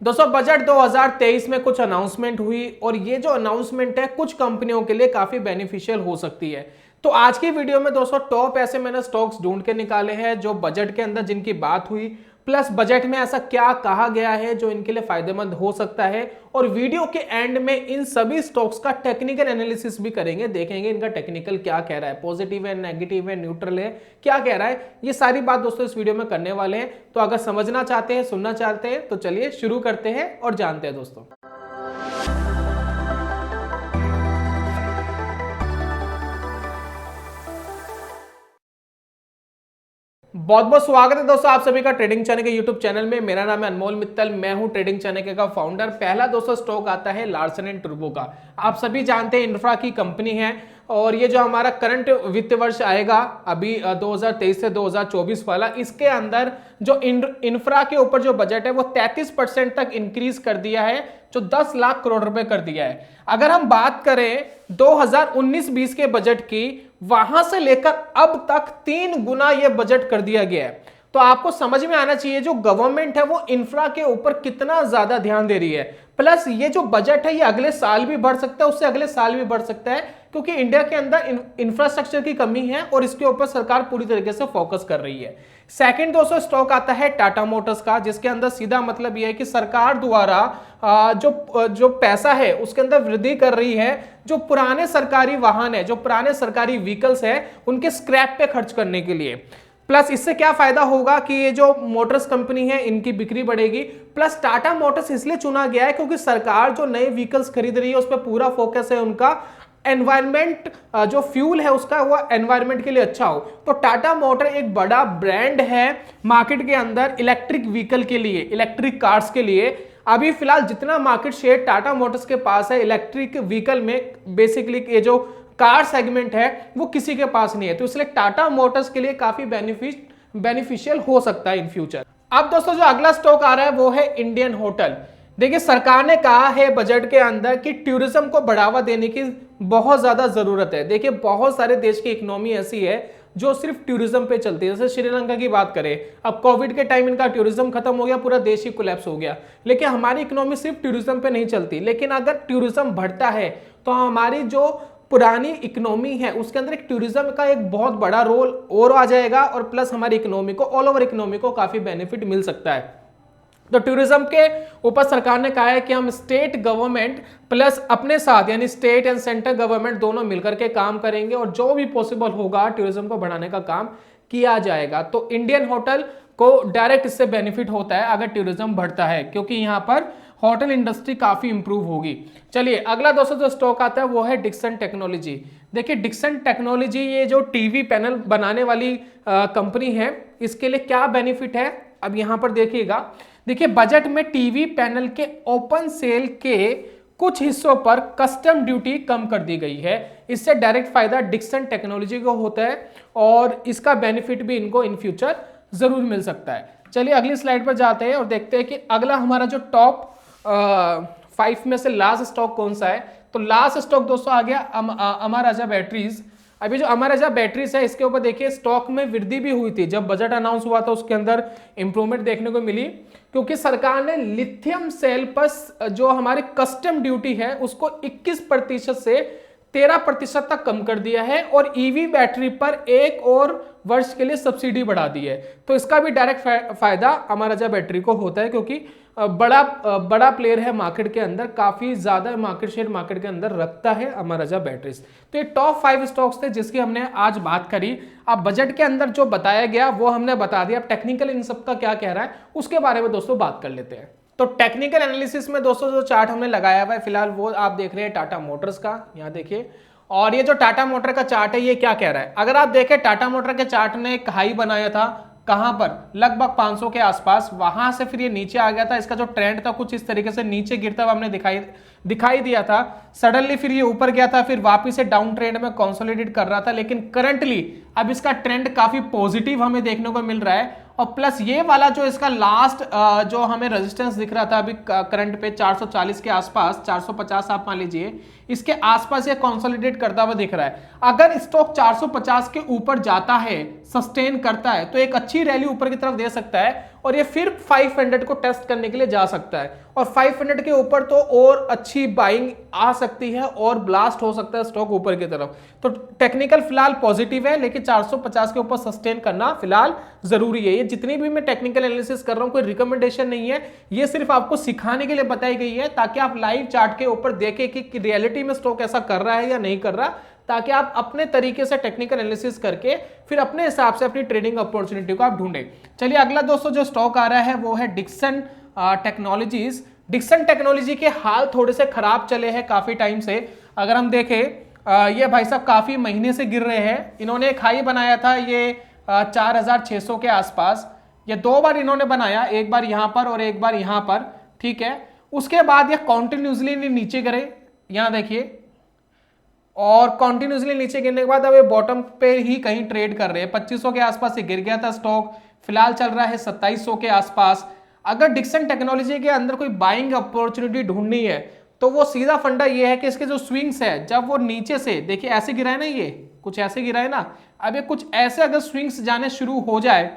दोस्तों बजट 2023 में कुछ अनाउंसमेंट हुई और ये जो अनाउंसमेंट है कुछ कंपनियों के लिए काफी बेनिफिशियल हो सकती है। तो आज की वीडियो में दोस्तों टॉप ऐसे मैंने स्टॉक्स ढूंढ के निकाले हैं जो बजट के अंदर जिनकी बात हुई, प्लस बजट में ऐसा क्या कहा गया है जो इनके लिए फायदेमंद हो सकता है। और वीडियो के एंड में इन सभी स्टॉक्स का टेक्निकल एनालिसिस भी करेंगे, देखेंगे इनका टेक्निकल क्या कह रहा है, पॉजिटिव है, नेगेटिव है, न्यूट्रल है, क्या कह रहा है। ये सारी बात दोस्तों इस वीडियो में करने वाले हैं। तो अगर समझना चाहते हैं, सुनना चाहते हैं तो चलिए शुरू करते हैं और जानते हैं दोस्तों। बहुत बहुत स्वागत है दोस्तों आप सभी का ट्रेडिंग चैनल के यूट्यूब चैनल में। मेरा नाम है अनमोल मित्तल, मैं हूं ट्रेडिंग चैनल का फाउंडर। पहला दोस्तों स्टॉक आता है लार्सन एंड टुर्बो का। आप सभी जानते हैं इंफ्रा की कंपनी है और ये जो हमारा करंट वित्त वर्ष आएगा अभी 2023 से 2024 वाला, इसके अंदर जो इंफ्रा के ऊपर जो बजट है वो 33% तक इंक्रीज कर दिया है, जो 10 लाख करोड़ रुपए कर दिया है। अगर हम बात करें 2019-20 के बजट की, वहां से लेकर अब तक 3 गुना यह बजट कर दिया गया है। तो आपको समझ में आना चाहिए जो गवर्नमेंट है वो इंफ्रा के ऊपर कितना ज्यादा ध्यान दे रही है। प्लस ये जो बजट है ये अगले साल भी बढ़ सकता है, उससे अगले साल भी बढ़ सकता है, क्योंकि इंडिया के अंदर इंफ्रास्ट्रक्चर की कमी है और इसके ऊपर सरकार पूरी तरीके से फोकस कर रही है। सेकंड दोस्तों स्टॉक आता है टाटा मोटर्स का, जिसके अंदर सीधा मतलब यह है कि सरकार द्वारा जो पैसा है उसके अंदर वृद्धि कर रही है। जो पुराने सरकारी वाहन है, जो पुराने सरकारी व्हीकल्स है, उनके स्क्रैप पे खर्च करने के लिए। प्लस इससे क्या फायदा होगा कि ये जो मोटर्स कंपनी है इनकी बिक्री बढ़ेगी। प्लस टाटा मोटर्स इसलिए चुना गया है क्योंकि सरकार जो नए व्हीकल्स खरीद रही है उस पर पूरा फोकस है उनका एनवायरमेंट, जो फ्यूल है उसका वो एनवायरमेंट के लिए अच्छा हो। तो टाटा मोटर एक बड़ा ब्रांड है मार्केट के अंदर इलेक्ट्रिक व्हीकल के लिए, इलेक्ट्रिक कार्स के लिए। अभी फिलहाल जितना मार्केट शेयर टाटा मोटर्स के पास है इलेक्ट्रिक व्हीकल में, बेसिकली ये जो कार सेगमेंट है वो किसी के पास नहीं है। तो इसलिए टाटा मोटर्स के लिए काफी बेनिफिशियल हो सकता है इन फ्यूचर। अब दोस्तों जो अगला स्टॉक आ रहा है वो है इंडियन होटल। देखिए सरकार ने कहा है बजट के अंदर कि टूरिज्म को बढ़ावा देने की बहुत ज्यादा जरूरत है। देखिए बहुत सारे देश की इकोनॉमी ऐसी है जो सिर्फ टूरिज्म पे चलती है। जैसे श्रीलंका की बात करें, अब कोविड के टाइम इनका टूरिज्म खत्म हो गया, पूरा देश ही कोलैप्स हो गया। लेकिन हमारी इकोनॉमी सिर्फ टूरिज्म पे नहीं चलती। लेकिन अगर टूरिज्म बढ़ता है तो हमारी जो पुरानी इकोनॉमी है उसके अंदर एक टूरिज्म का एक बहुत बड़ा रोल और आ जाएगा और प्लस हमारी इकोनॉमी को, ऑल ओवर इकोनॉमी को काफी बेनिफिट मिल सकता है। तो टूरिज्म के ऊपर सरकार ने कहा है कि हम स्टेट गवर्नमेंट प्लस अपने साथ यानी स्टेट एंड सेंट्रल गवर्नमेंट दोनों मिलकर के काम करेंगे और जो भी पॉसिबल होगा टूरिज्म को बढ़ाने का काम किया जाएगा। तो इंडियन होटल को डायरेक्ट इससे बेनिफिट होता है अगर टूरिज्म बढ़ता है, क्योंकि यहाँ पर होटल इंडस्ट्री काफी इंप्रूव होगी। चलिए अगला दोस्तों जो स्टॉक आता है वो है डिक्सन टेक्नोलॉजी। देखिए डिक्सन टेक्नोलॉजी ये जो टीवी पैनल बनाने वाली कंपनी है, इसके लिए क्या बेनिफिट है अब यहाँ पर देखिएगा। देखिए बजट में टीवी पैनल के ओपन सेल के कुछ हिस्सों पर कस्टम ड्यूटी कम कर दी गई है। इससे डायरेक्ट फायदा डिक्सन टेक्नोलॉजी को होता है और इसका बेनिफिट भी इनको इन फ्यूचर जरूर मिल सकता है। चलिए अगली स्लाइड पर जाते हैं और देखते हैं कि अगला हमारा जो टॉप 5 में से लास्ट स्टॉक कौन सा है। तो लास्ट स्टॉक दोस्तों आ गया अमर राजा बैटरीज। अभी जो अमर राजा बैटरीज है इसके ऊपर देखिए स्टॉक में वृद्धि भी हुई थी। जब बजट अनाउंस हुआ था उसके अंदर इंप्रूवमेंट देखने को मिली, क्योंकि सरकार ने लिथियम सेल पर जो हमारी कस्टम ड्यूटी है उसको 21% से 13% तक कम कर दिया है और ईवी बैटरी पर 1 और वर्ष के लिए सब्सिडी बढ़ा दी है। तो इसका भी डायरेक्ट फायदा अमर राजा बैटरी को होता है, क्योंकि बड़ा प्लेयर है मार्केट के अंदर, काफी ज्यादा मार्केट शेयर मार्केट के अंदर रखता है अमर राजा बैटरीज। तो ये टॉप 5 स्टॉक्स थे जिसकी हमने आज बात करी। अब बजट के अंदर जो बताया गया वो हमने बता दिया। अब टेक्निकल इन सब का क्या कह रहा है उसके बारे में दोस्तों बात कर लेते हैं। तो टेक्निकल एनालिसिस में दोस्तों जो चार्ट हमने लगाया हुआ है फिलहाल वो आप देख रहे हैं टाटा मोटर्स का, यहाँ देखिए। और ये जो टाटा मोटर का चार्ट है ये क्या कह रहा है, अगर आप देखें टाटा मोटर के चार्ट ने एक हाई बनाया था कहां पर, लगभग 500 के आसपास, वहां से फिर ये नीचे आ गया था। इसका जो ट्रेंड था कुछ इस तरीके से नीचे गिरता हुआ हमने दिखाई दिया था। सडनली फिर ये ऊपर गया था, फिर वापस से डाउन ट्रेंड में कंसोलिडेट कर रहा था। लेकिन करंटली अब इसका ट्रेंड काफी पॉजिटिव हमें देखने को मिल रहा है। और प्लस ये वाला जो इसका लास्ट जो हमें रेजिस्टेंस दिख रहा था अभी करंट पे 440 के आसपास, 450 आप मान लीजिए, इसके आसपास ये कंसोलिडेट करता हुआ दिख रहा है। अगर स्टॉक 450 के ऊपर जाता है, सस्टेन करता है, तो एक अच्छी रैली ऊपर की तरफ दे सकता है और ये फिर 500 को टेस्ट करने के लिए जा सकता है, और 500 के ऊपर तो और अच्छी बाइंग आ सकती है और ब्लास्ट हो सकता है स्टॉक ऊपर की तरफ। तो टेक्निकल फिलहाल पॉजिटिव है, लेकिन 450 के ऊपर सस्टेन करना फिलहाल जरूरी है। ये जितनी भी मैं टेक्निकल एनालिसिस कर रहा हूं कोई रिकमेंडेशन नहीं है, ये सिर्फ आपको सिखाने के लिए बताई गई है, ताकि आप लाइव चार्ट के ऊपर देखें कि रियलिटी में स्टॉक ऐसा कर रहा है या नहीं कर रहा, ताकि आप अपने तरीके से टेक्निकल एनालिसिस करके फिर अपने हिसाब से अपनी ट्रेडिंग अपॉर्चुनिटी को आप ढूंढें। चलिए अगला दोस्तों जो स्टॉक आ रहा है वो है डिक्सन टेक्नोलॉजीज। डिक्सन टेक्नोलॉजी के हाल थोड़े से खराब चले हैं काफी टाइम से। अगर हम देखें ये भाई साहब काफी महीने से गिर रहे हैं। इन्होंने एक हाई बनाया था ये 4600 के आसपास, ये 2 बार इन्होंने बनाया, एक बार यहां पर और एक बार यहां पर, ठीक है। उसके बाद ये कॉन्टिन्यूसली नीचे गिरे, यहां देखिए, और कॉन्टिन्यूसली नीचे गिरने के बाद अब ये बॉटम पे ही कहीं ट्रेड कर रहे हैं। 2500 के आसपास ये गिर गया था स्टॉक, फिलहाल चल रहा है 2700 के आसपास। अगर डिक्सन टेक्नोलॉजी के अंदर कोई बाइंग अपॉर्चुनिटी ढूंढनी है तो वो सीधा फंडा ये है कि इसके जो स्विंग्स है, जब वो नीचे से देखिए ऐसे गिरा है ना, ये कुछ ऐसे गिरा है ना, अब ये कुछ ऐसे अगर स्विंग्स जाने शुरू हो जाए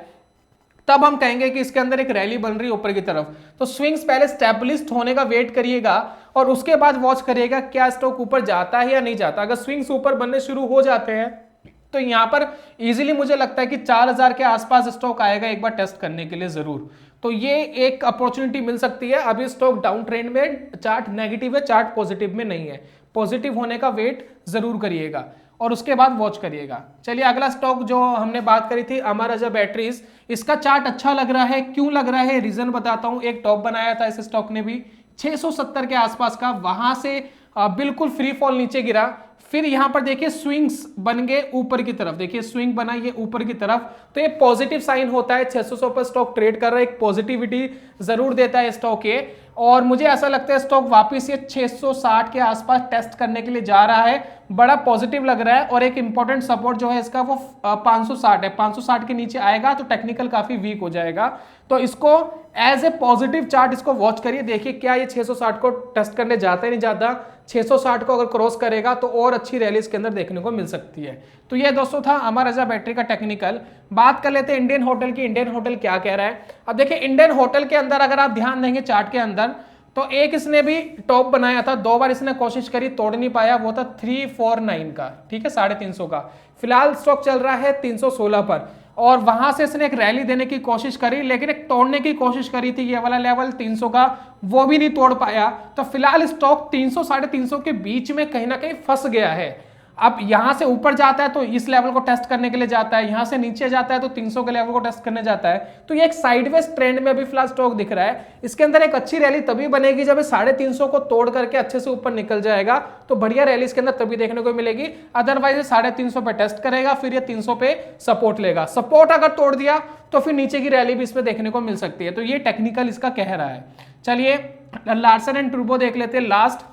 तब हम कहेंगे कि इसके अंदर एक रैली बन रही है ऊपर की तरफ। तो स्विंग्स पहले स्टेबलिस्ट होने का वेट करिएगा और उसके बाद वॉच करिएगा क्या स्टॉक ऊपर जाता है या नहीं जाता। अगर स्विंग्स ऊपर बनने शुरू हो जाते हैं तो यहां पर इजीली मुझे लगता है कि 4000 के आसपास स्टॉक आएगा एक बार टेस्ट करने के लिए जरूर। तो ये एक अपॉर्चुनिटी मिल सकती है। अभी स्टॉक डाउन ट्रेंड में, चार्ट नेगेटिव है, चार्ट पॉजिटिव में नहीं है, पॉजिटिव होने का वेट जरूर करिएगा और उसके बाद वॉच करिएगा। चलिए अगला स्टॉक जो हमने बात करी थी अमर राजा बैटरीज, इसका चार्ट अच्छा लग रहा है। क्यों लग रहा है, रीजन बताता हूं। एक टॉप बनाया था इस स्टॉक ने भी 670 के आसपास का, वहां से बिल्कुल फ्री फॉल नीचे गिरा, फिर यहां पर देखिए स्विंग्स बन गए ऊपर की तरफ, देखिए स्विंग बना ये ऊपर की तरफ, तो ये पॉजिटिव साइन होता है। 600 पर स्टॉक ट्रेड कर रहा है, एक पॉजिटिविटी जरूर देता है स्टॉक ये, और मुझे ऐसा लगता है स्टॉक वापस ये 660 के आसपास टेस्ट करने के लिए जा रहा है, बड़ा पॉजिटिव लग रहा है। और एक इंपॉर्टेंट सपोर्ट जो है इसका वो 560 है, 560 के नीचे आएगा तो टेक्निकल काफी वीक हो जाएगा। तो इसको एज ए पॉजिटिव चार्ट इसको वॉच करिए, देखिए क्या ये 660 को टेस्ट करने जाता है नहीं जाता। 660 को अगर क्रॉस करेगा तो और अच्छी रैली इसके अंदर देखने को मिल सकती है। तो ये दोस्तों था अमर राजा बैटरी का टेक्निकल। बात कर लेते हैं इंडियन होटल की। इंडियन होटल क्या कह रहा है, अब देखिए इंडियन होटल के अंदर अगर आप ध्यान देंगे चार्ट के अंदर, तो एक इसने भी टॉप बनाया था, 2 बार इसने कोशिश करी, तोड़ नहीं पाया, वो था 349 का, ठीक है, 350 का। फिलहाल स्टॉक चल रहा है 316 पर, और वहां से इसने एक रैली देने की कोशिश करी, लेकिन एक तोड़ने की कोशिश करी थी ये वाला लेवल 300 का, वो भी नहीं तोड़ पाया। तो फिलहाल स्टॉक 300 350 के बीच में कहीं ना कहीं फंस गया है। अब यहां से ऊपर जाता है तो इस लेवल को टेस्ट करने के लिए जाता है, यहां से नीचे जाता है तो 300 के लेवल को टेस्ट करने जाता है। तो ये एक साइडवेज ट्रेंड में अभी फिलहाल स्टॉक दिख रहा है। इसके अंदर एक अच्छी रैली तभी बनेगी जब 350 को तोड़ करके अच्छे से ऊपर निकल जाएगा, तो बढ़िया रैली इसके अंदर तभी देखने को मिलेगी। अदरवाइज 350 पे टेस्ट करेगा, फिर ये 300 पे सपोर्ट लेगा, सपोर्ट अगर तोड़ दिया तो फिर नीचे की रैली भी इसमें देखने को मिल सकती है। तो ये टेक्निकल इसका कह रहा है। चलिए लार्सन एंड टर्बो देख लेते हैं लास्ट।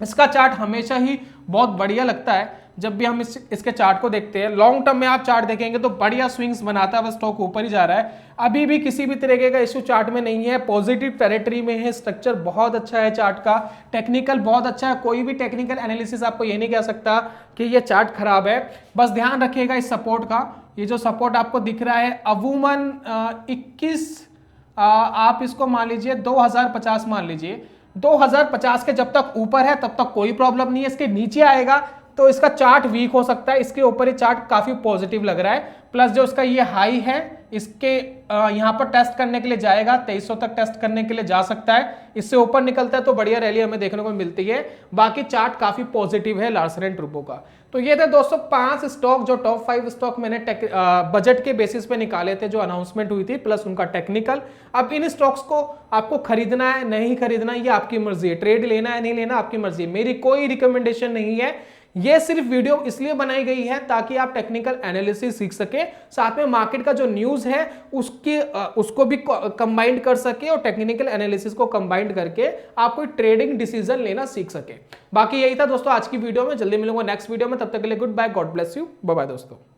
इसका चार्ट हमेशा ही बहुत बढ़िया लगता है जब भी हम इसके चार्ट को देखते हैं। लॉन्ग टर्म में आप चार्ट देखेंगे तो बढ़िया स्विंग्स बनाता है, बस स्टॉक ऊपर ही जा रहा है। अभी भी किसी भी तरीके का इश्यू चार्ट में नहीं है, पॉजिटिव टेरिटरी में है, स्ट्रक्चर बहुत अच्छा है चार्ट का, टेक्निकल बहुत अच्छा है। कोई भी टेक्निकल एनालिसिस आपको ये नहीं कह सकता कि ये चार्ट खराब है। बस ध्यान रखिएगा इस सपोर्ट का, ये जो सपोर्ट आपको दिख रहा है अमूमन 21, आप इसको मान लीजिए 2050 मान लीजिए। 2050 के जब तक ऊपर है तब तक कोई प्रॉब्लम नहीं है, इसके नीचे आएगा तो इसका चार्ट वीक हो सकता है। इसके ऊपर ही चार्ट काफी पॉजिटिव लग रहा है, प्लस जो इसका ये हाई है इसके यहां पर टेस्ट करने के लिए जाएगा, 2300 तक टेस्ट करने के लिए जा सकता है। इससे ऊपर निकलता है तो बढ़िया रैली हमें देखने को मिलती है। बाकी चार्ट काफी पॉजिटिव है लार्सन एंड टर्बो का। तो ये थे दोस्तों 5 स्टॉक, जो टॉप 5 स्टॉक मैंने बजट के बेसिस पे निकाले थे, जो अनाउंसमेंट हुई थी, प्लस उनका टेक्निकल। अब इन स्टॉक्स को आपको खरीदना है नहीं खरीदना ये आपकी मर्जी है, ट्रेड लेना है नहीं लेना आपकी मर्जी है, मेरी कोई रिकमेंडेशन नहीं है। ये सिर्फ वीडियो इसलिए बनाई गई है ताकि आप टेक्निकल एनालिसिस सीख सके, साथ में मार्केट का जो न्यूज है उसको भी कंबाइंड कर सके और टेक्निकल एनालिसिस को कंबाइंड करके आप कोई ट्रेडिंग डिसीजन लेना सीख सके। बाकी यही था दोस्तों आज की वीडियो में। जल्दी मिलूंगा नेक्स्ट वीडियो में, तब तक के लिए good bye, God bless you, bye bye दोस्तों।